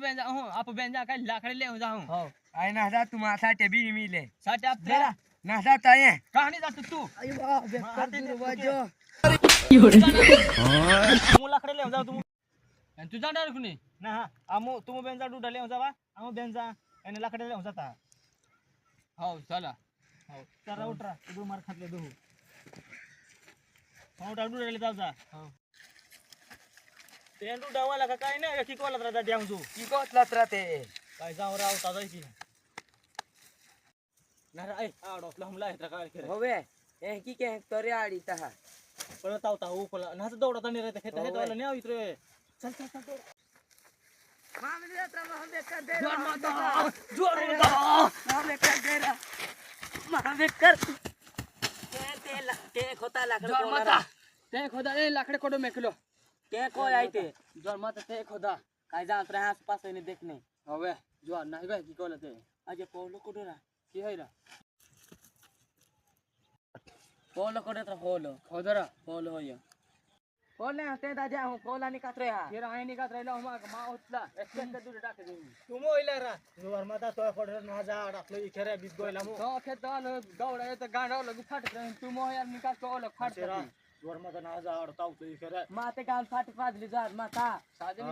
बेंजा हूं आप बेंजा का लाकड़ी ले जाऊं हो आई ना जा तुम आसा टेबी मिले साथ आप तेरा ना जा ताए कहानी जा तू अयो वाह बेकर दूर वाजो तुम लाकड़े ले जाओ तुम तू जाना रखनी ना आमो तुम बेंजा डूडा ले जावा आमो बेंजा एने लाकड़े ले जाता हो चला हो चला उठरा तू मार खातले दो हो डूडा ले जाऊ जा हो ते डूडा वाला का काय ना की कोला रा द्याऊ तू की कोत लतराते काय जाऊ राव ताजाय की ना रे आ डोकला हमला हेtra काय करे होवे ए की के तोरे आडी ता परत आवता हो कोला ना दौडा तणी रे खेत हे वाला नाही इतरे चल चल चल दौड मामे यात्रा में हम बेकर दे जोर माता हम बेकर दे रहा मामे बेकर ते खोता लाकड़ जोर माता ते खोदा ए लाकड़ी कोडो मेकलो के को आईते जोर माता ते खोदा काय जा रे आसपास ने देखने हवे जोर नाही बे की कोलते आज पोलो कोडरा की हैरा पोलो कोडरा होलो खोदरा पोलो होय पोले हते दा जा हूं पोला निकात रे हा फिर आए निकात रहलो हम मा उतला एक्सपेक्ट कर दूर डाके देऊ तुम ओइला रा जोर माता तो पडर ना जा डाकलो इखेरे बीस गोइला मु तो खेत दाल दौड़ा तो गांडा लग फट रहे तू मो यार निकाल तो अलग फट तेरा जोर माता ना जा डाउ तो इखेरे माते गाल फाट फाजली जार माता साजनी